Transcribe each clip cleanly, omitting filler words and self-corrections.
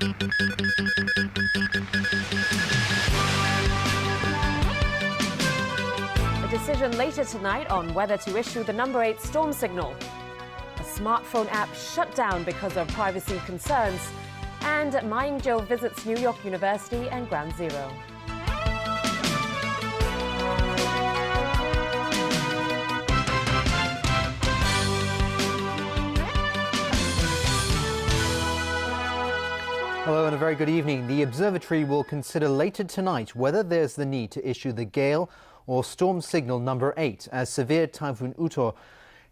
A decision later tonight on whether to issue the number 8 storm signal. A smartphone app shut down because of privacy concerns. And Ma Ying-jeou visits New York University and Ground Zero. Hello and a very good evening. The observatory will consider later tonight whether there's the need to issue the gale or storm signal number 8 as severe Typhoon Utor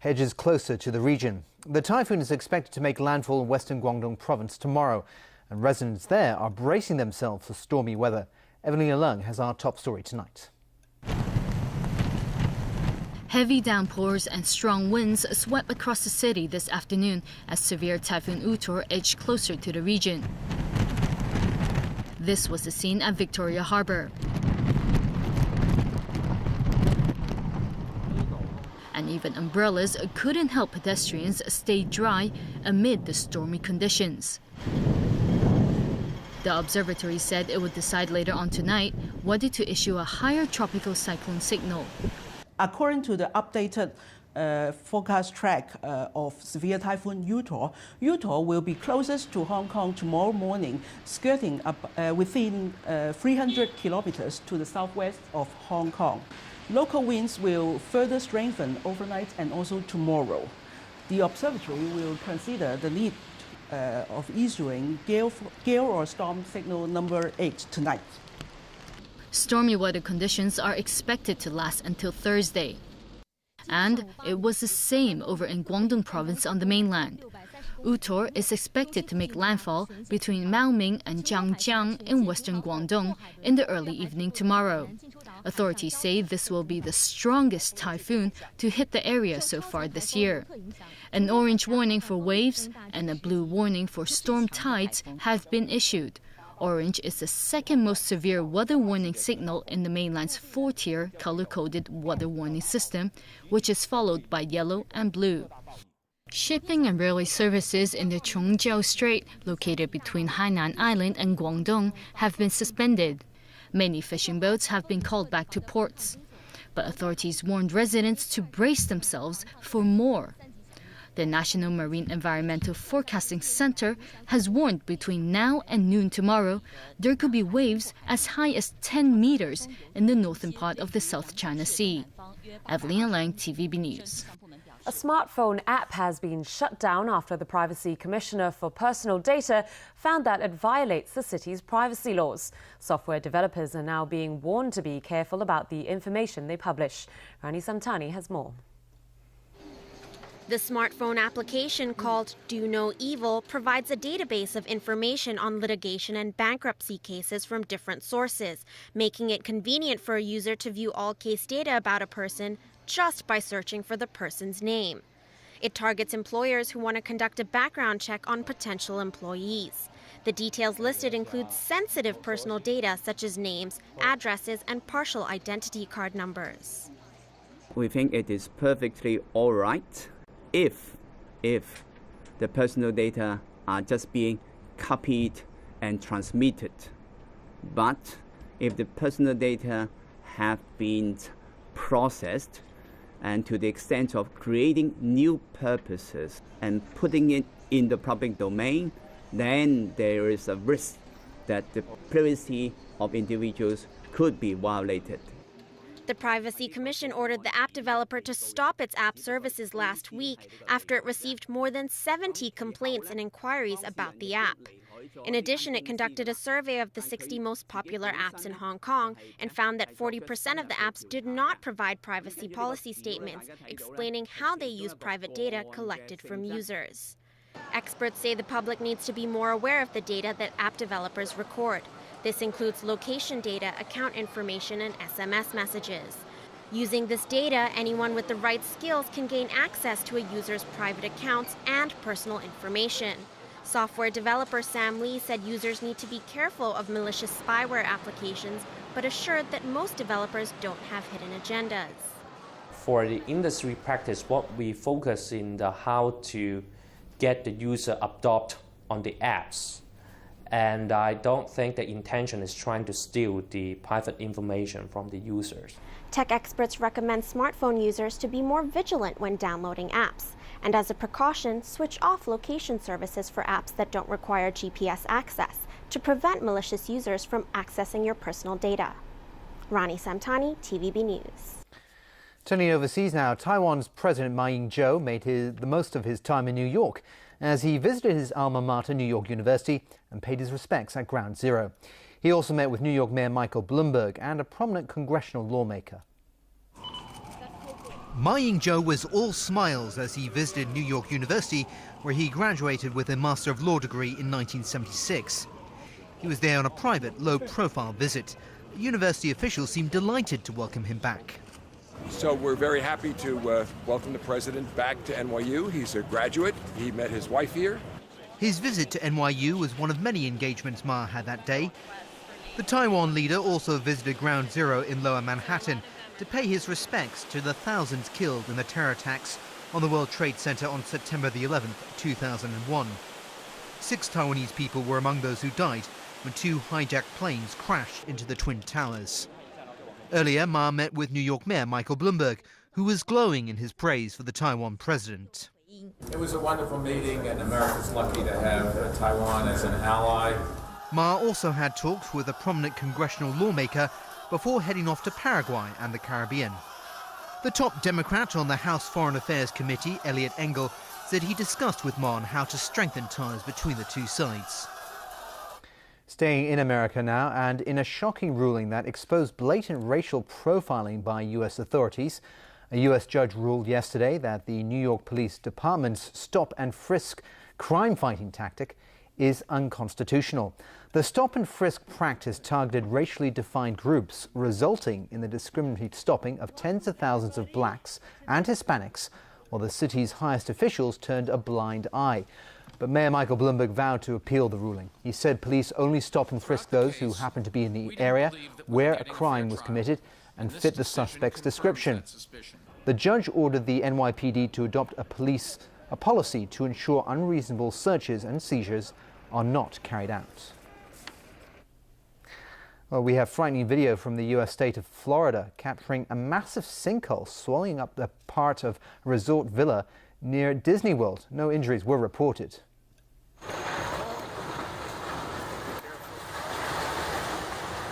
edges closer to the region. The typhoon is expected to make landfall in western Guangdong province tomorrow, and residents there are bracing themselves for stormy weather. Evelina Leung has our top story tonight. Heavy downpours and strong winds swept across the city this afternoon as severe Typhoon Utor edged closer to the region. This was the scene at Victoria Harbour. And even umbrellas couldn't help pedestrians stay dry amid the stormy conditions. The observatory said it would decide later on tonight whether to issue a higher tropical cyclone signal. According to the updated forecast track of severe Typhoon Utor, Utor will be closest to Hong Kong tomorrow morning, skirting up within 300 kilometers to the southwest of Hong Kong. Local winds will further strengthen overnight and also tomorrow. The observatory will consider the need of issuing gale or storm signal number 8 tonight. Stormy weather conditions are expected to last until Thursday. And it was the same over in Guangdong province on the mainland. Utor is expected to make landfall between Maoming and Zhangjiang in western Guangdong in the early evening tomorrow. Authorities say this will be the strongest typhoon to hit the area so far this year. An orange warning for waves and a blue warning for storm tides have been issued. Orange is the second most severe weather warning signal in the mainland's 4-tier color-coded weather warning system, which is followed by yellow and blue. Shipping and railway services in the Chongjiao Strait, located between Hainan Island and Guangdong, have been suspended. Many fishing boats have been called back to ports. But authorities warned residents to brace themselves for more. The National Marine Environmental Forecasting Center has warned between now and noon tomorrow there could be waves as high as 10 meters in the northern part of the South China Sea. Evelina Leung, TVB News. A smartphone app has been shut down after the Privacy Commissioner for Personal Data found that it violates the city's privacy laws. Software developers are now being warned to be careful about the information they publish. Rani Samtani has more. The smartphone application called Do No Evil provides a database of information on litigation and bankruptcy cases from different sources, making it convenient for a user to view all case data about a person just by searching for the person's name. It targets employers who want to conduct a background check on potential employees. The details listed include sensitive personal data such as names, addresses, and partial identity card numbers. We think it is perfectly all right if the personal data are just being copied and transmitted. But if the personal data have been processed and to the extent of creating new purposes and putting it in the public domain, then there is a risk that the privacy of individuals could be violated. The Privacy Commission ordered the app developer to stop its app services last week after it received more than 70 complaints and inquiries about the app. In addition, it conducted a survey of the 60 most popular apps in Hong Kong and found that 40% of the apps did not provide privacy policy statements explaining how they use private data collected from users. Experts say the public needs to be more aware of the data that app developers record. This includes location data, account information, and SMS messages. Using this data, anyone with the right skills can gain access to a user's private accounts and personal information. Software developer Sam Lee said users need to be careful of malicious spyware applications, but assured that most developers don't have hidden agendas. For the industry practice, what we focus in the how to get the user adopt on the apps. And I don't think the intention is trying to steal the private information from the users. Tech experts recommend smartphone users to be more vigilant when downloading apps, and as a precaution, switch off location services for apps that don't require GPS access to prevent malicious users from accessing your personal data. Rani Samtani, TVB News. Turning overseas now, Taiwan's President Ma Ying-jeou made the most of his time in New York as he visited his alma mater, New York University, and paid his respects at Ground Zero. He also met with New York Mayor Michael Bloomberg and a prominent congressional lawmaker. Ma Ying-jeou was all smiles as he visited New York University, where he graduated with a Master of Law degree in 1976. He was there on a private, low-profile visit. The university officials seemed delighted to welcome him back. So we're very happy to welcome the president back to NYU. He's a graduate. He met his wife here. His visit to NYU was one of many engagements Ma had that day. The Taiwan leader also visited Ground Zero in Lower Manhattan to pay his respects to the thousands killed in the terror attacks on the World Trade Center on September the 11th, 2001. 6 Taiwanese people were among those who died when 2 hijacked planes crashed into the Twin Towers. Earlier, Ma met with New York Mayor Michael Bloomberg, who was glowing in his praise for the Taiwan president. It was a wonderful meeting, and America's lucky to have Taiwan as an ally. Ma also had talks with a prominent congressional lawmaker before heading off to Paraguay and the Caribbean. The top Democrat on the House Foreign Affairs Committee, Eliot Engel, said he discussed with Ma on how to strengthen ties between the two sides. Staying in America now, and in a shocking ruling that exposed blatant racial profiling by U.S. authorities, a U.S. judge ruled yesterday that the New York Police Department's stop and frisk crime-fighting tactic is unconstitutional. The stop and frisk practice targeted racially defined groups, resulting in the discriminatory stopping of tens of thousands of blacks and Hispanics, while the city's highest officials turned a blind eye. But Mayor Michael Bloomberg vowed to appeal the ruling. He said police only stop and frisk those who happen to be in the area where a crime was committed and fit the suspect's description. The judge ordered the NYPD to adopt a policy to ensure unreasonable searches and seizures are not carried out. Well, we have frightening video from the U.S. state of Florida capturing a massive sinkhole swallowing up the part of a resort villa near Disney World. No injuries were reported.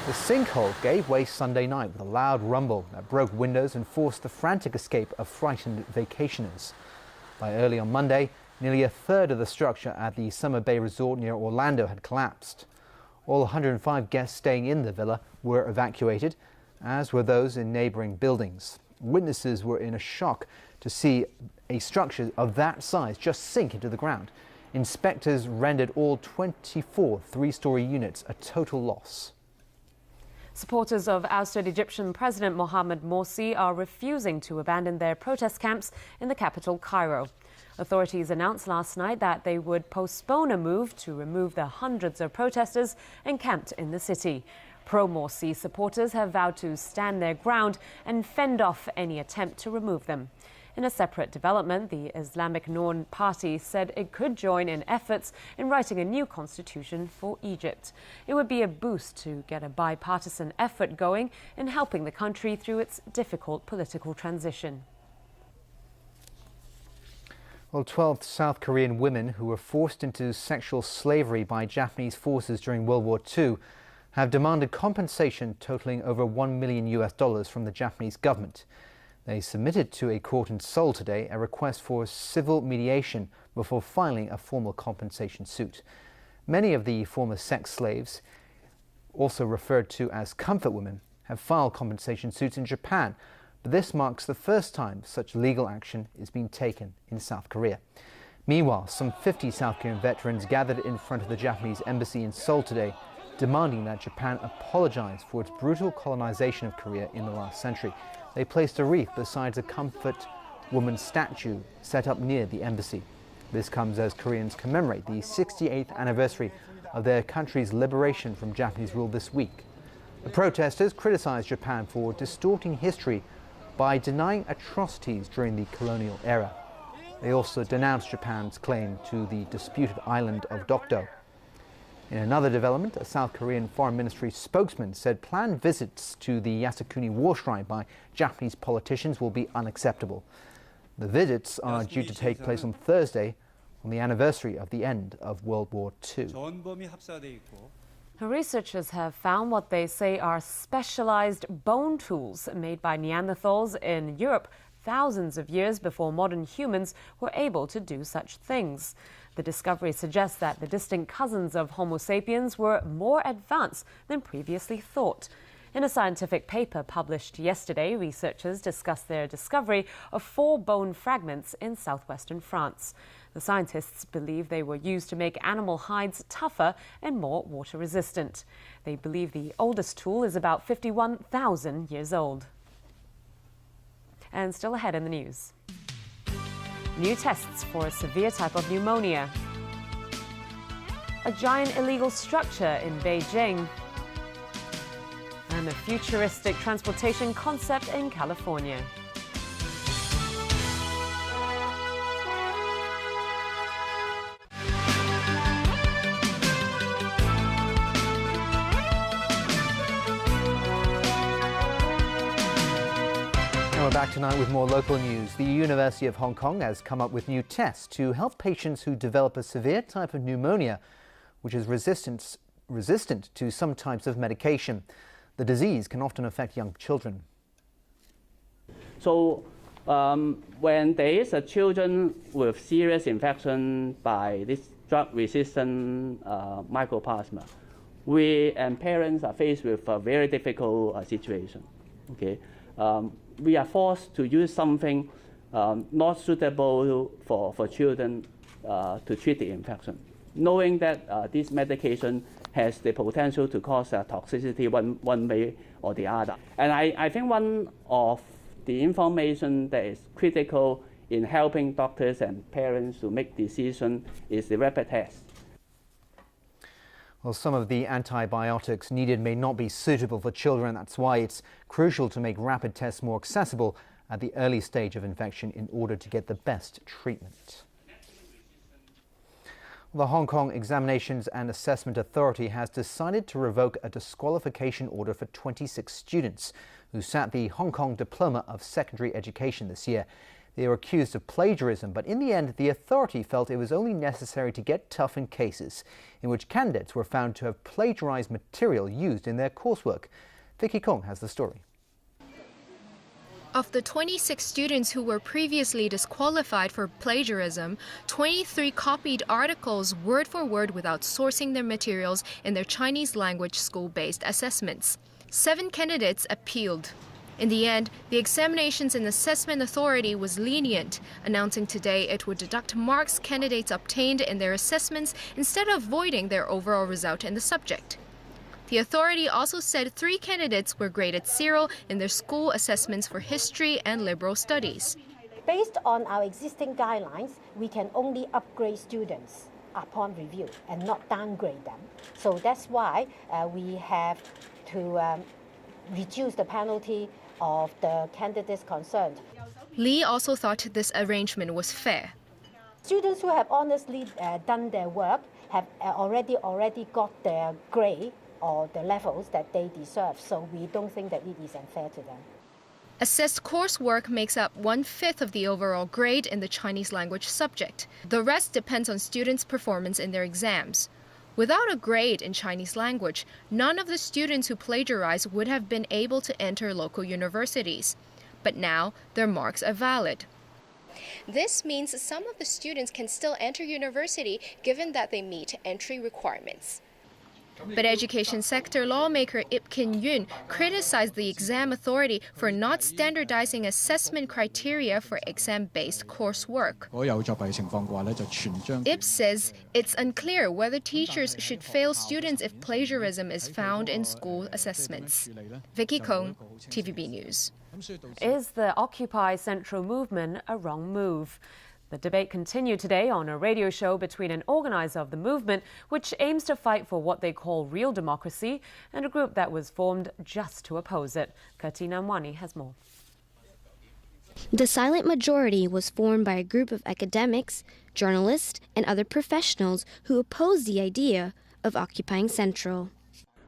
The sinkhole gave way Sunday night with a loud rumble that broke windows and forced the frantic escape of frightened vacationers. By early on Monday, nearly a third of the structure at the Summer Bay Resort near Orlando had collapsed. All 105 guests staying in the villa were evacuated, as were those in neighboring buildings. Witnesses were in a shock to see a structure of that size just sink into the ground. Inspectors rendered all 24 three-story units a total loss. Supporters of ousted Egyptian President Mohamed Morsi are refusing to abandon their protest camps in the capital, Cairo. Authorities announced last night that they would postpone a move to remove the hundreds of protesters encamped in the city. Pro-Morsi supporters have vowed to stand their ground and fend off any attempt to remove them. In a separate development, the Islamic Norn Party said it could join in efforts in writing a new constitution for Egypt. It would be a boost to get a bipartisan effort going in helping the country through its difficult political transition. Well, 12 South Korean women who were forced into sexual slavery by Japanese forces during World War II have demanded compensation totaling over $1 million from the Japanese government. They submitted to a court in Seoul today a request for civil mediation before filing a formal compensation suit. Many of the former sex slaves, also referred to as comfort women, have filed compensation suits in Japan, but this marks the first time such legal action is being taken in South Korea. Meanwhile, some 50 South Korean veterans gathered in front of the Japanese embassy in Seoul today, demanding that Japan apologize for its brutal colonization of Korea in the last century. They placed a wreath beside a comfort woman statue set up near the embassy. This comes as Koreans commemorate the 68th anniversary of their country's liberation from Japanese rule this week. The protesters criticized Japan for distorting history by denying atrocities during the colonial era. They also denounced Japan's claim to the disputed island of Dokdo. In another development, a South Korean Foreign Ministry spokesman said planned visits to the Yasukuni War Shrine by Japanese politicians will be unacceptable. The visits are due to take place on Thursday, on the anniversary of the end of World War II. Researchers have found what they say are specialized bone tools made by Neanderthals in Europe thousands of years before modern humans were able to do such things. The discovery suggests that the distant cousins of Homo sapiens were more advanced than previously thought. In a scientific paper published yesterday, researchers discussed their discovery of 4 bone fragments in southwestern France. The scientists believe they were used to make animal hides tougher and more water resistant. They believe the oldest tool is about 51,000 years old. And still ahead in the news. New tests for a severe type of pneumonia. A giant illegal structure in Beijing. And a futuristic transportation concept in California. And we're back tonight with more local news. The University of Hong Kong has come up with new tests to help patients who develop a severe type of pneumonia, which is resistant to some types of medication. The disease can often affect young children. So when there is a children with serious infection by this drug-resistant mycoplasma, we and parents are faced with a very difficult situation. Okay, we are forced to use something not suitable for children to treat the infection, knowing that this medication has the potential to cause toxicity one way or the other. And I think one of the information that is critical in helping doctors and parents to make decisions is the rapid test. Well, some of the antibiotics needed may not be suitable for children. That's why it's crucial to make rapid tests more accessible at the early stage of infection in order to get the best treatment. The Hong Kong Examinations and Assessment Authority has decided to revoke a disqualification order for 26 students who sat the Hong Kong Diploma of Secondary Education this year. They were accused of plagiarism, but in the end, the authority felt it was only necessary to get tough in cases in which candidates were found to have plagiarized material used in their coursework. Vicky Kong has the story. Of the 26 students who were previously disqualified for plagiarism, 23 copied articles word for word without sourcing their materials in their Chinese language school-based assessments. 7 candidates appealed. In the end, the Examinations and Assessment Authority was lenient, announcing today it would deduct marks candidates obtained in their assessments instead of voiding their overall result in the subject. The authority also said 3 candidates were graded 0 in their school assessments for history and liberal studies. Based on our existing guidelines, we can only upgrade students upon review and not downgrade them. So that's why we have to reduce the penalty of the candidates concerned. Li also thought this arrangement was fair. Students who have honestly done their work have already got their grade or the levels that they deserve, so we don't think that it is unfair to them. Assessed coursework makes up 1/5 of the overall grade in the Chinese language subject. The rest depends on students' performance in their exams. Without a grade in Chinese language, none of the students who plagiarize would have been able to enter local universities. But now, their marks are valid. This means some of the students can still enter university given that they meet entry requirements. But education sector lawmaker Ip Kin Yun criticized the exam authority for not standardizing assessment criteria for exam-based coursework. Ip says it's unclear whether teachers should fail students if plagiarism is found in school assessments. Vicky Kong, TVB News. Is the Occupy Central movement a wrong move? The debate continued today on a radio show between an organizer of the movement, which aims to fight for what they call real democracy, and a group that was formed just to oppose it. Katina Mwani has more. The Silent Majority was formed by a group of academics, journalists, and other professionals who oppose the idea of occupying Central.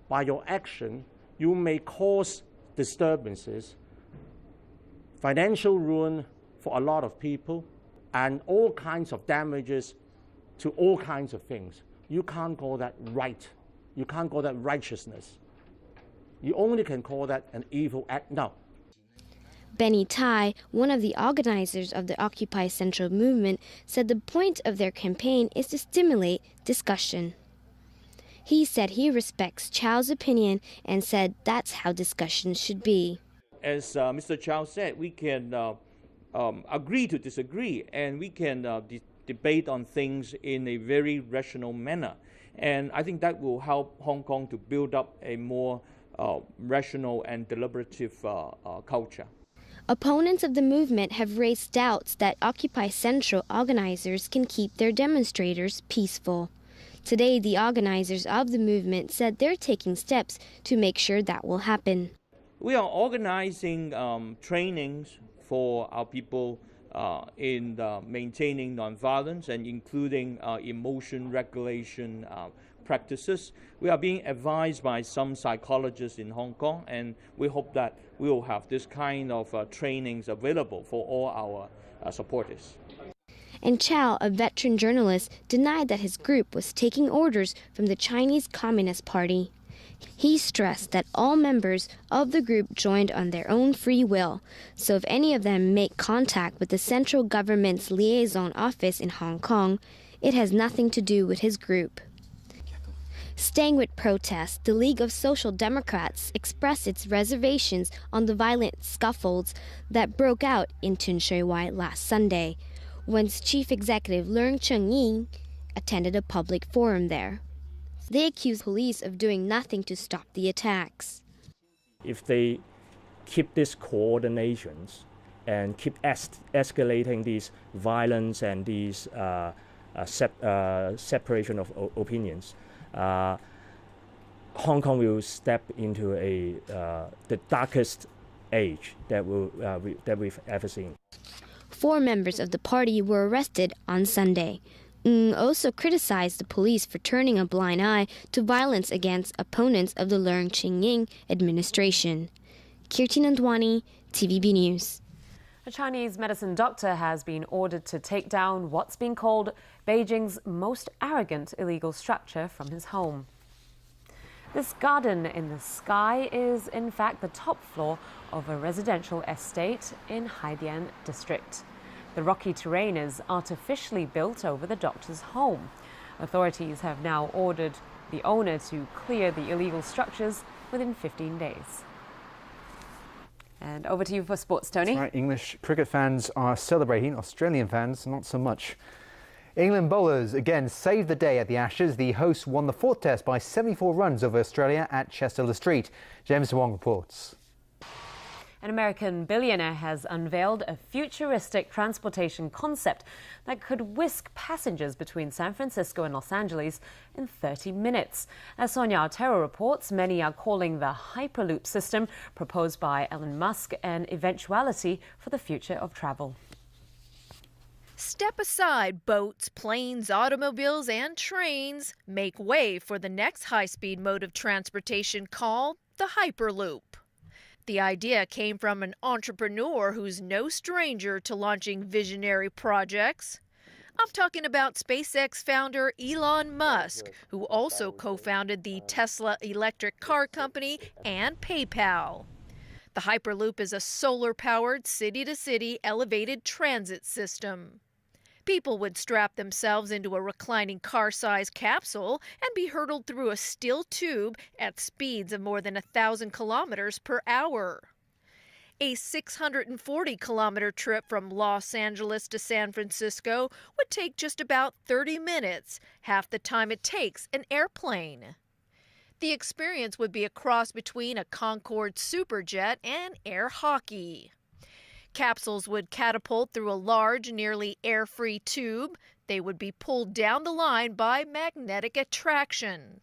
By your action, you may cause disturbances, financial ruin for a lot of people, and all kinds of damages to all kinds of things. You can't call that right. You can't call that righteousness. You only can call that an evil act. No. Benny Tai, one of the organizers of the Occupy Central movement, said the point of their campaign is to stimulate discussion. He said he respects Chow's opinion and said that's how discussion should be. As Mr. Chow said, we can agree to disagree, and we can debate on things in a very rational manner. And I think that will help Hong Kong to build up a more rational and deliberative culture. Opponents of the movement have raised doubts that Occupy Central organizers can keep their demonstrators peaceful. Today, the organizers of the movement said they're taking steps to make sure that will happen. We are organizing trainings for our people in maintaining nonviolence and including emotion regulation practices. We are being advised by some psychologists in Hong Kong, and we hope that we will have this kind of trainings available for all our supporters. And Chow, a veteran journalist, denied that his group was taking orders from the Chinese Communist Party. He stressed that all members of the group joined on their own free will, so if any of them make contact with the central government's liaison office in Hong Kong, it has nothing to do with his group. Staying with protests, the League of Social Democrats expressed its reservations on the violent scuffles that broke out in Tuen Shui Wai last Sunday, when Chief Executive Leung Chun-ying attended a public forum there. They accused police of doing nothing to stop the attacks. If they keep these coordinations and keep escalating these violence and these separation of opinions, Hong Kong will step into the darkest age that we've ever seen. 4 members of the party were arrested on Sunday. Ng also criticized the police for turning a blind eye to violence against opponents of the Leung Chun-ying administration. Kirti Nandwani, TVB News. A Chinese medicine doctor has been ordered to take down what's been called Beijing's most arrogant illegal structure from his home. This garden in the sky is, in fact, the top floor of a residential estate in Haidian district. The rocky terrain is artificially built over the doctor's home. Authorities have now ordered the owner to clear the illegal structures within 15 days. And over to you for sports, Tony. That's right, English cricket fans are celebrating, Australian fans not so much. England bowlers again saved the day at the Ashes. The hosts won the 4th test by 74 runs over Australia at Chester-le-Street. James Wong reports. An American billionaire has unveiled a futuristic transportation concept that could whisk passengers between San Francisco and Los Angeles in 30 minutes. As Sonia Otero reports, many are calling the Hyperloop system proposed by Elon Musk an eventuality for the future of travel. Step aside boats, planes, automobiles, and trains. Make way for the next high-speed mode of transportation called the Hyperloop. The idea came from an entrepreneur who's no stranger to launching visionary projects. I'm talking about SpaceX founder Elon Musk, who also co-founded the Tesla electric car company and PayPal. The Hyperloop is a solar-powered, city-to-city elevated transit system. People would strap themselves into a reclining car-sized capsule and be hurtled through a steel tube at speeds of more than 1,000 kilometers per hour. A 640-kilometer trip from Los Angeles to San Francisco would take just about 30 minutes, half the time it takes an airplane. The experience would be a cross between a Concorde Superjet and air hockey. Capsules would catapult through a large, nearly air-free tube. They would be pulled down the line by magnetic attraction.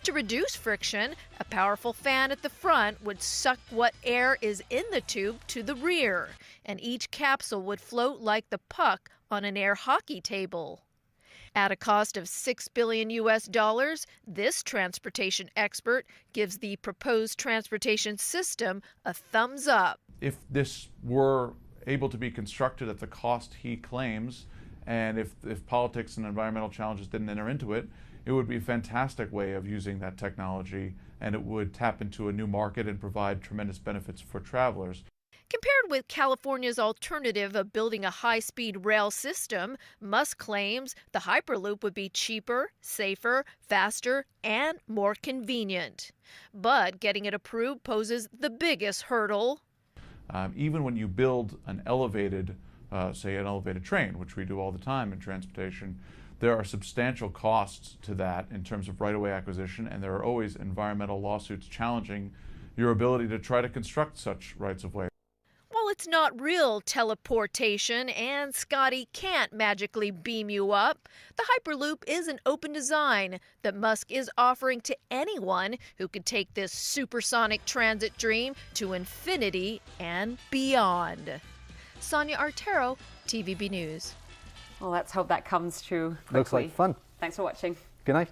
To reduce friction, a powerful fan at the front would suck what air is in the tube to the rear, and each capsule would float like the puck on an air hockey table. At a cost of $6 billion US, this transportation expert gives the proposed transportation system a thumbs up. If this were able to be constructed at the cost he claims, and if politics and environmental challenges didn't enter into it, it would be a fantastic way of using that technology, and it would tap into a new market and provide tremendous benefits for travelers. Compared with California's alternative of building a high-speed rail system, Musk claims the Hyperloop would be cheaper, safer, faster, and more convenient. But getting it approved poses the biggest hurdle. Even when you build an elevated, say an elevated train, which we do all the time in transportation, there are substantial costs to that in terms of right-of-way acquisition, and there are always environmental lawsuits challenging your ability to try to construct such rights-of-way. Well, it's not real teleportation, and Scotty can't magically beam you up. The Hyperloop is an open design that Musk is offering to anyone who could take this supersonic transit dream to infinity and beyond. Sonia Artero, TVB News. Well, let's hope that comes true quickly. Looks like fun. Thanks for watching. Good night.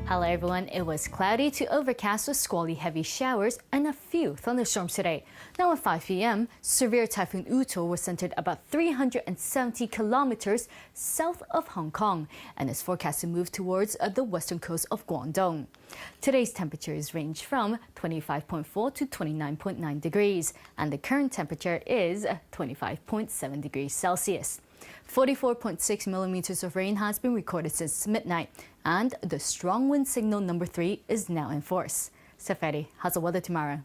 Hello everyone, it was cloudy to overcast with squally heavy showers and a few thunderstorms today. Now at 5 p.m., severe Typhoon Uto was centered about 370 kilometers south of Hong Kong and is forecast to move towards the western coast of Guangdong. Today's temperatures range from 25.4 to 29.9 degrees and the current temperature is 25.7 degrees Celsius. 44.6 millimeters of rain has been recorded since midnight, and the strong wind signal number 3 is now in force. Safari, how's the weather tomorrow?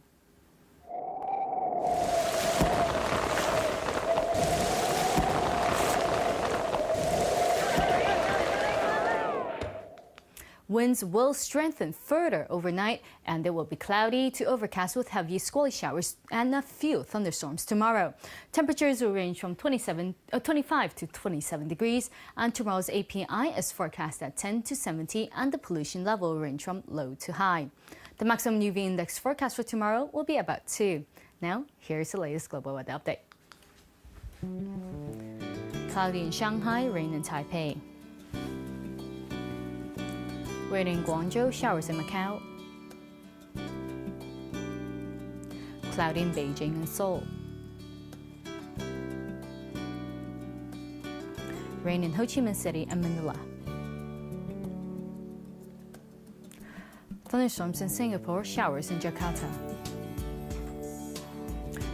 Winds will strengthen further overnight, and it will be cloudy to overcast with heavy squally showers and a few thunderstorms tomorrow. Temperatures will range from 25 to 27 degrees, and tomorrow's API is forecast at 10 to 70, and the pollution level will range from low to high. The maximum UV index forecast for tomorrow will be about 2. Now, here's the latest global weather update. Cloudy in Shanghai, rain in Taipei. Rain in Guangzhou, showers in Macau. Cloudy in Beijing and Seoul. Rain in Ho Chi Minh City and Manila. Thunderstorms in Singapore, showers in Jakarta.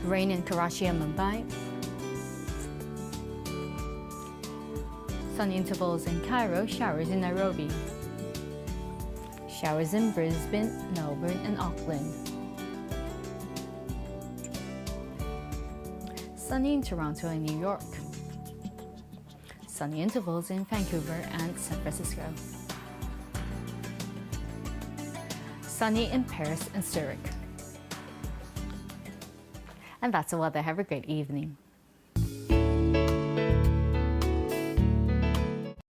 Rain in Karachi and Mumbai. Sunny intervals in Cairo, showers in Nairobi. Showers in Brisbane, Melbourne, and Auckland. Sunny in Toronto and New York. Sunny intervals in Vancouver and San Francisco. Sunny in Paris and Zurich. And that's the weather. Have a great evening.